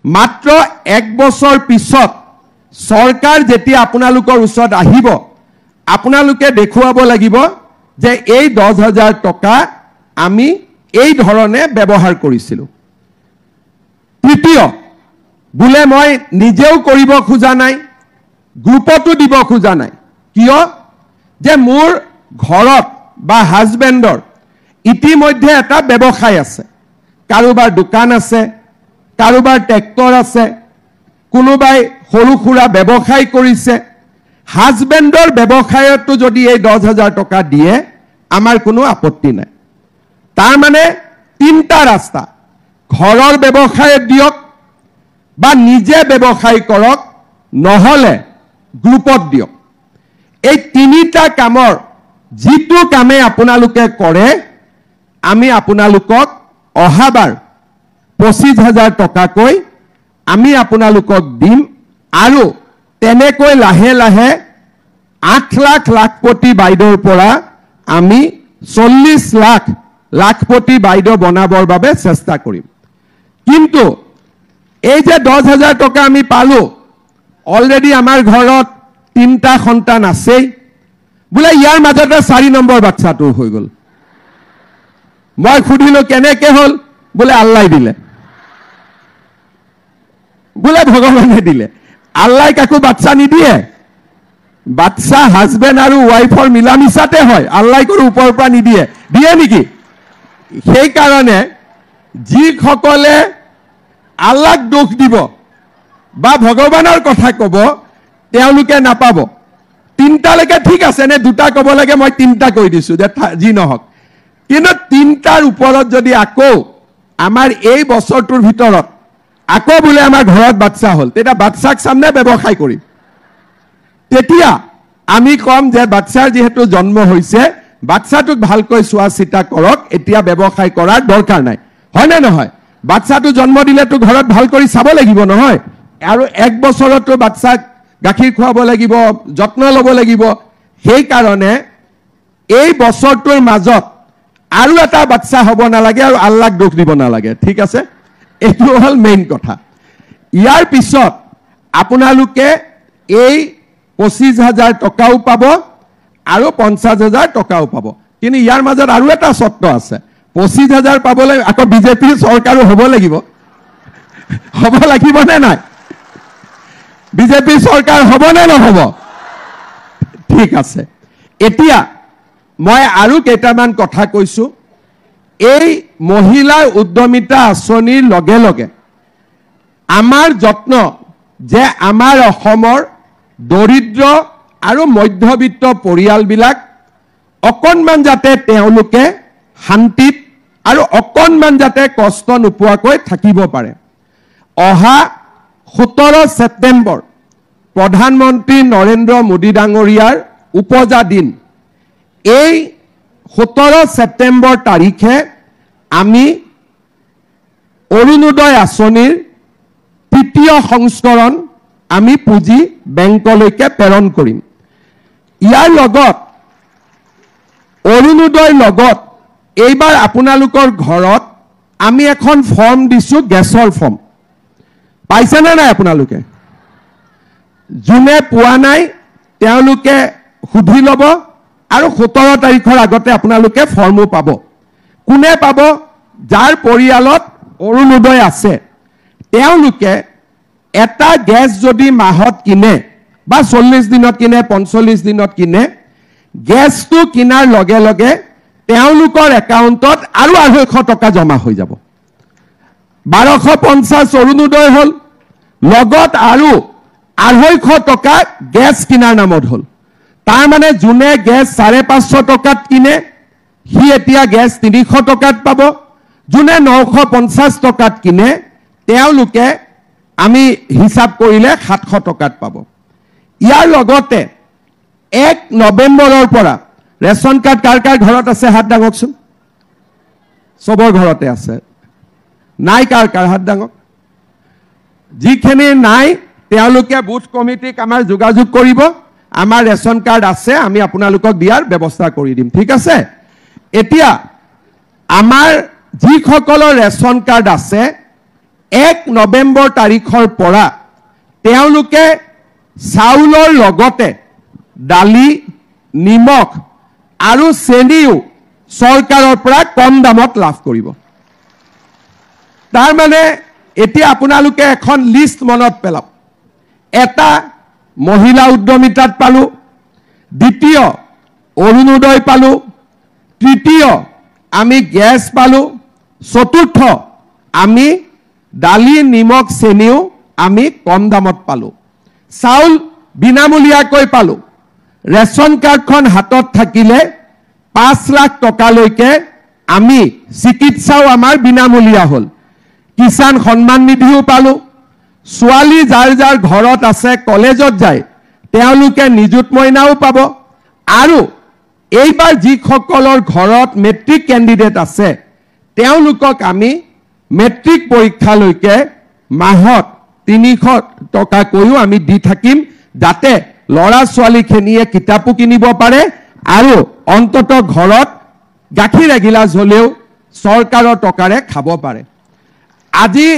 মাত্ৰ 1 বছৰ পিছত চৰকাৰ যেতিয়া আপোনালোকৰ ওচৰত আহিব আপোনালোকে দেখুৱাব লাগিব যে এই 10,000 টকা আমি এই ধৰণে ব্যৱহাৰ কৰিছিলোঁ তৃতীয় বুলে মই নিজেও কৰিব খোজা নাই গ্ৰুপতো দিব খোজা নাই কিয় যে মোৰ ঘৰত বা হাজবেণ্ডৰ ইতিমধ্যে এটা ব্যৱসায় আছে কাৰোবাৰ দোকান আছে কাৰোবাৰ ট্ৰেক্টৰ আছে কোনোবাই সৰু খুৰা ব্যৱসায় কৰিছে হাজবেণ্ডৰ ব্যৱসায়তো যদি এই 10,000 টকা দিয়ে আমাৰ কোনো আপত্তি নাই তাৰ মানে তিনটা ৰাস্তা ঘৰৰ ব্যৱসায় দিয়ক বা নিজে ব্যৱসায় কৰক নহলে গ্ৰুপত দিয়ক এই তিনিটা কামৰ যিটো কামে আপোনালোকে কৰে আমি আপোনালোকক অহাবাৰ 25,000 টকাকৈ আমি আপোনালোকক দিম আৰু তেনেকৈ লাহে লাহে 8 লাখ লাখপতি বাইদেউৰ পৰা আমি 40 লাখ লাখপতি বাইদেউ বনাবৰ বাবে চেষ্টা কৰিম কিন্তু এই যে 10,000 টকা আমি পালো অলৰেডি আমাৰ ঘৰত 3টা সন্তান আছে বুলে ইয়াৰ মাজতে 4 নম্বৰ বাচ্চাটো হৈ গল মই খুদিলো কেনেকে হল বুলে আল্লাহ দিলে বুলে ভগৱানে দিলে আল্লাহ কাকো বাচ্চা নিদিয়ে বাচ্চা হাজবেণ্ড আৰু ওয়াইফৰ মিলামিছাতে হয় আল্লাহ কোনো ওপৰৰ পৰা নিদিয়ে দিয়ে নেকি সেই কাৰণে যিসকলে আল্লাহক দোষ দিব বা ভগৱানৰ কথা কব তেওঁলোকে নাপাব 3টালৈকে ঠিক আছে নে 2টা কব লাগে মই 3টা কৈ দিছো যে যি নহওক কিন্তু 3টাৰ ওপৰত যদি আকৌ আমাৰ এই বছৰটোৰ ভিতৰত আকৌ বুলে আমাৰ ঘৰত বাচ্চা হল তেতিয়া বাচ্চাক সামনে ব্যৱসায় কৰিম তেতিয়া আমি কম যে বাচ্চাৰ যেহেতু জন্ম হৈছে বাচ্চাটোক ভালকৈ চোৱা চিতা কৰক এতিয়া ব্যৱসায় কৰাৰ দৰকাৰ নাই হয় না নহয় বাচ্চাটো জন্ম দিলেতো ঘৰত ভাল কৰি চাব লাগিব নহয় আৰু 1 বছৰতো বাচ্চাক গাখীৰ খুৱাব লাগিব যত্ন ল'ব লাগিব সেই কাৰণে এই বছৰটোৰ মাজত আৰু এটা বাচ্চা হ'ব নালাগে আৰু আল্লাহক দোষ দিব নালাগে ঠিক আছে এইটো হল মেইন কথা ইয়াৰ পিছত আপোনালোকে এই 25,000 টকাও পাব আৰু 50,000 টকাও পাব কিন্তু ইয়াৰ মাজত আৰু এটা চৰ্ত আছে 25,000 পাবলৈ আকৌ বিজেপি চৰকাৰো হ'ব লাগিব নে নাই বিজেপি চৰকাৰ হ'ব নে নহব ঠিক আছে এতিয়া মই আৰু কেইটামান কথা কৈছো এই মহিলা উদ্যমিতা আঁচনিৰ লগে লগে আমাৰ যত্ন যে আমাৰ অসমৰ দৰিদ্ৰ আৰু মধ্যবিত্ত পৰিয়ালবিলাক অকণমান যাতে তেওঁলোকে শান্তিত আৰু অকণমান যাতে কষ্ট নোপোৱাকৈ থাকিব পাৰে অহা 17 ছেপ্টেম্বৰ প্ৰধানমন্ত্ৰী নৰেন্দ্ৰ মোদী ডাঙৰীয়াৰ উপজা দিন এই 17 ছেপ্টেম্বৰ তাৰিখে আমি অৰুণোদয় আঁচনিৰ 3য় সংস্কৰণ আমি পুঁজি বেংকলৈকে প্ৰেৰণ কৰিম ইয়াৰ লগত অৰুণোদয় লগত এইবাৰ আপোনালোকৰ ঘৰত আমি এখন ফৰ্ম দিছো গেছৰ ফৰ্ম পাইছে না নাই আপোনালোকে জুনে পোৱা নাই তেওঁলোকে সুধি ল'ব আৰু 17 তাৰিখৰ আগতে আপোনালোকে ফৰ্মও পাব কোনে পাব যাৰ পৰিয়ালত অৰুণোদয় আছে তেওঁলোকে এটা গ্যাস যদি মাহত কিনে বা 40 দিনত কিনে 45 দিনত কিনে গ্যাসটো কিনাৰ লগে লগে তেওঁলোকৰ একাউণ্টত আৰু 250 টকা জমা হৈ যাব 1250 অৰুণোদয় হল লগত আৰু 250 টকা গ্যাস কিনাৰ নামত হল তাৰ মানে জুনে গ্যাস 550 টকাত কিনে হি এতিয়া গ্যাস 300 টকাত পাব জুনে 950 টকাত কিনে তেওঁলোকে আমি হিসাব কৰিলে 700 টকাত পাব ইয়াৰ লগতে 1 নৱেম্বৰৰ পৰা ৰেশন কাৰ্ড কাৰ ঘৰত আছে হাত ডাঙকচোন সবৰ ঘৰতে আছে নাই কাৰ হাত ডাঙক যিখিনি নাই তেওঁলোকে বুথ কমিটিক আমাৰ যোগাযোগ কৰিব আমাৰ ৰেশন কাৰ্ড আছে আমি আপোনালোকক দিয়াৰ ব্যৱস্থা কৰি দিম ঠিক আছে এতিয়া আমাৰ যিসকলৰ ৰেশন কাৰ্ড আছে 1 নৱেম্বৰ তাৰিখৰ পৰা তেওঁলোকে চাউলৰ লগতে দালি নিমখ আৰু চেনিও চৰকাৰৰ পৰা কম দামত লাভ কৰিব তাৰ মানে এতিয়া আপোনালোকে এখন লিষ্ট মনত পেলাওক এটা মহিলা উদ্যমিতাত পালো দ্বিতীয় অৰুণোদয় পালো তৃতীয় আমি গ্যাস পালো চতুৰ্থ আমি দালি নিমখ চেনিও আমি কম দামত পালো চাউল বিনামূলীয়াকৈ পালো ৰেশন কাৰ্ডখন হাতত থাকিলে 5 লাখ টকালৈকে আমি চিকিৎসাও আমাৰ বিনামূলীয়া হল কিষাণ সন্মান নিধিও পালো ছোৱালী যাৰ যাৰ ঘৰত আছে কলেজত যায় তেওঁলোকে নিযুত মইনাও পাব আৰু এইবাৰ যিসকলৰ ঘৰত মেট্ৰিক কেণ্ডিডেট আছে তেওঁলোকক আমি মেট্ৰিক পৰীক্ষালৈকে মাহত 300 টকাকৈও আমি দি থাকিম যাতে লৰা ছোৱালীখিনিয়ে কিতাপো কিনিব পাৰে আৰু অন্তত ঘৰত গাখীৰ এগিলাচ হলেও চৰকাৰৰ টকাৰে খাব পাৰে আজি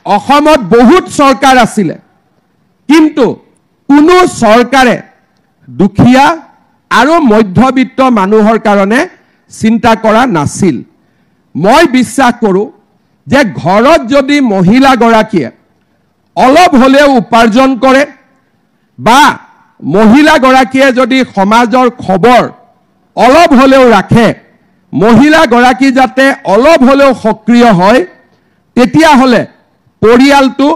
অসমত বহুত চৰকাৰ আছিলে কিন্তু কোনো চৰকাৰে দুখীয়া আৰু মধ্যবিত্ত মানুহৰ কাৰণে চিন্তা কৰা নাছিল মই বিশ্বাস কৰোঁ যে ঘৰত যদি মহিলা গৰাকীয়ে অলপ হলেও উপাৰ্জন কৰে বা মহিলা গৰাকীয়ে যদি সমাজৰ খবৰ অলপ হলেও ৰাখে মহিলা গৰাকী যাতে অলপ হলেও সক্ৰিয় হয় তেতিয়া হলে পৰিয়ালটো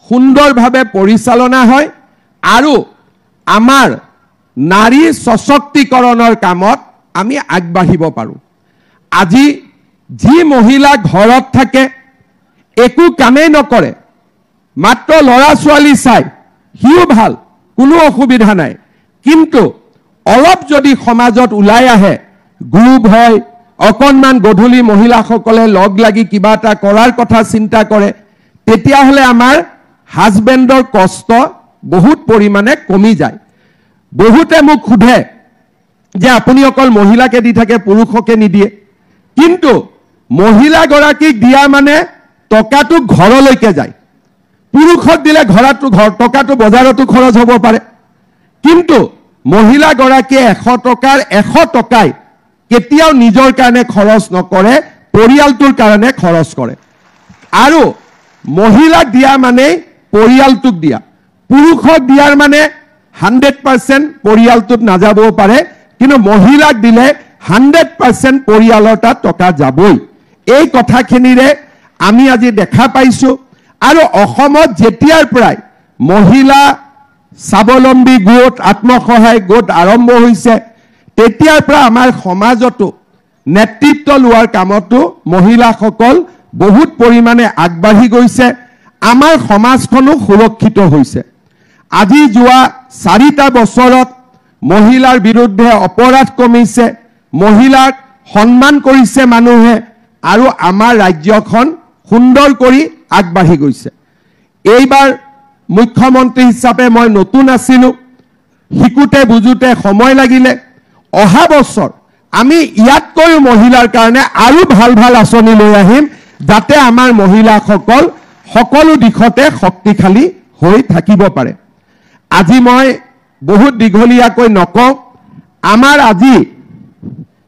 সুন্দৰভাৱে পৰিচালনা হয় আৰু আমাৰ নাৰী সশক্তিকৰণৰ কামত আমি আগবাঢ়িব পাৰোঁ আজি যি মহিলা ঘৰত থাকে একো কামেই নকৰে মাত্ৰ লৰা ছোৱালী চাই হিও ভাল কোনো অসুবিধা নাই কিন্তু অলপ যদি সমাজত ওলাই আহে গ্ৰুপ হয় অকনমান গধূলি মহিলাসকলে লগ লাগি কিবা এটা কৰাৰ কথা চিন্তা কৰে তেতিয়াহলে আমাৰ হাজবেণ্ডৰ কষ্ট বহুত পৰিমাণে কমি যায় বহুতে মোক খুধে যে আপুনি অকল মহিলাকে দি থাকে পুৰুষকে নিদিয়ে কিন্তু মহিলা গৰাকীক দিয়া মানে টকাটো ঘৰলৈকে যায় পুৰুষক দিলে টকাটো বজাৰতো খৰচ হ'ব পাৰে কিন্তু মহিলা গৰাকীয়ে 100 টকাৰ 100 টকাই কেতিয়াও নিজৰ কাৰণে খৰচ নকৰে পৰিয়ালটোৰ কাৰণে খৰচ কৰে আৰু মহিলাক দিয়া মানে পৰিয়ালটোক দিয়া পুৰুষক দিয়াৰ মানে 100% পৰিয়ালটোত নাযাবও পাৰে কিন্তু মহিলাক দিলে 100% পৰিয়ালৰ তাত টকা যাবই এই কথাখিনিৰে আমি আজি দেখা পাইছো আৰু অসমত যেতিয়াৰ পৰাই মহিলা স্বাৱলম্বী গোট আত্মসহায়ক গোট আৰম্ভ হৈছে তেতিয়াৰ পৰা আমাৰ সমাজতো নেতৃত্ব লোৱাৰ কামতো মহিলাসকল বহুত পৰিমাণে আগবাঢ়ি গৈছে আমাৰ সমাজখনো সুৰক্ষিত হৈছে আজি যোৱা 4টা বছৰত মহিলাৰ বিৰুদ্ধে অপৰাধ কমিছে মহিলাক সন্মান কৰিছে মানুহে আৰু আমাৰ ৰাজ্যখন সুন্দৰ কৰি আগবাঢ়ি গৈছে এইবাৰ মুখ্যমন্ত্ৰী হিচাপে মই নতুন আছিলো শিকুতে বুজুতে সময় লাগিলে অহা বছৰ আমি ইয়াতকৈ মহিলাৰ কাৰণে আৰু ভাল ভাল আঁচনি লৈ আহিম যাতে আমাৰ মহিলাসকল সকলো দিশতে শক্তিশালী হৈ থাকিব পাৰে আজি মই বহুত দীঘলীয়াকৈ নকওঁ আমাৰ আজি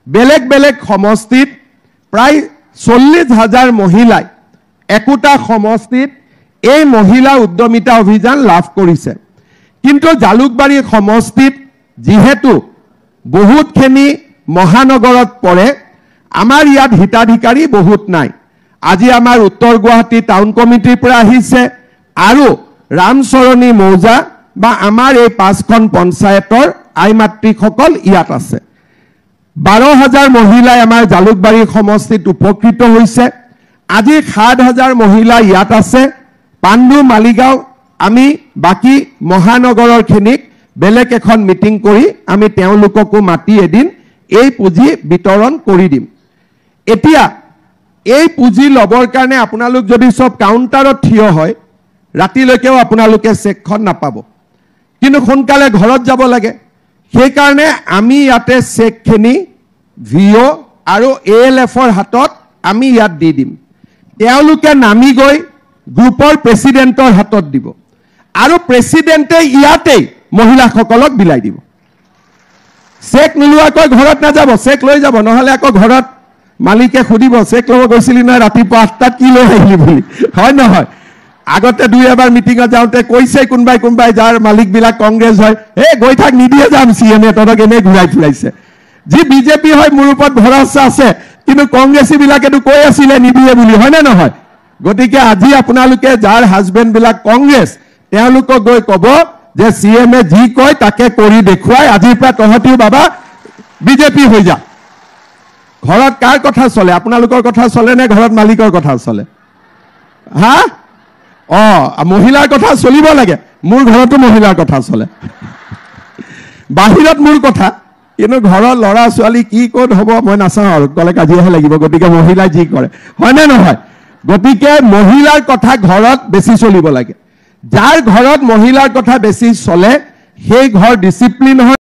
বেলেগ বেলেগ সমষ্টিত প্ৰায় 40,000 মহিলাই একোটা সমষ্টিত এই মহিলা উদ্যমিতা অভিযান লাভ কৰিছে কিন্তু জালুকবাৰী সমষ্টিত যেহেতু বহুতখিনি মহানগৰত পৰে আমাৰ ইয়াত হিতাধিকাৰী বহুত নাই আজি আমাৰ উত্তৰ গুৱাহাটী টাউন কমিটিৰ পৰা আহিছে আৰু ৰামচৰণী মৌজা বা আমাৰ এই 5খন পঞ্চায়তৰ আইমাতৃসকল ইয়াত আছে 12,000 মহিলাই আমাৰ জালুকবাৰী সমষ্টিত উপকৃত হৈছে আজি 7,000 মহিলা ইয়াত আছে পাণ্ডু মালিগাঁও আমি বাকি মহানগৰৰ খিনিক বেলেগ এখন মিটিং কৰি আমি তেওঁলোককো মাতি এদিন এই পুঁজি বিতৰণ কৰি দিম এতিয়া এই পুঁজি লবৰ কাৰণে আপোনালোক যদি সব কাউন্টাৰত থিয় হয় ৰাতিলৈকেও আপোনালোকে চেকখন নাপাব কিন্তু সোনকালে ঘৰত যাব লাগে সেই কাৰণে আমি ইয়াতে চেকখিনি ভিও আৰু এএলএফৰ হাতত আমি ইয়াত দি দিম তেওঁলোকে নামি গৈ গ্ৰুপৰ প্ৰেচিডেণ্টৰ হাতত দিব আৰু প্ৰেচিডেণ্টে ইয়াতেই মহিলাসকলক বিলাই দিব চেক নোলোৱাকৈ ঘৰত নাযাব চেক লৈ যাব নহলে আকৌ ঘৰত মালিকে সুধিব চেক ল'ব গৈছিলি নহয় ৰাতিপুৱা 8টাত কি লৈ আহিলি বুলি হয় নহয় আগতে দুই এবাৰ মিটিঙত যাওঁতে কৈছে কোনবাই যাৰ মালিকবিলাক কংগ্ৰেছ হয় গৈ থাক নিদিয়ে যাম চিএমে তহঁতক এনেই ঘূৰাই ফুৰাইছে যি বিজেপি হয় মোৰ ওপৰত ভৰসা আছে কিন্তু কংগ্ৰেছীবিলাকেতো কৈ আছিলে নিদিয়ে বুলি হয় নে নহয় গতিকে আজি আপোনালোকে যাৰ হাজবেণ্ডবিলাক কংগ্ৰেছ তেওঁলোকক গৈ ক'ব যে চিএমে যি কয় তাকে কৰি দেখুৱাই আজিৰ পৰা তহঁতিও বাবা বিজেপি হৈ যা ঘৰত কাৰ কথা চলে আপোনালোকৰ কথা চলে নে ঘৰত মালিকৰ কথা চলে হা মহিলাৰ কথা চলিব লাগে মোৰ ঘৰতো মহিলাৰ কথা চলে বাহিৰত মোৰ কথা কিন্তু ঘৰৰ ল'ৰা ছোৱালী কি ক'ত হ'ব মই নাচাওঁ আৰু ক'লে কাজিয়াহে লাগিব গতিকে মহিলাই যি কৰে হয়নে নহয় গতিকে মহিলাৰ কথা ঘৰত বেছি চলিব লাগে যাৰ ঘৰত মহিলাৰ কথা বেছি চলে সেই ঘৰ ডিচিপ্লিন হয়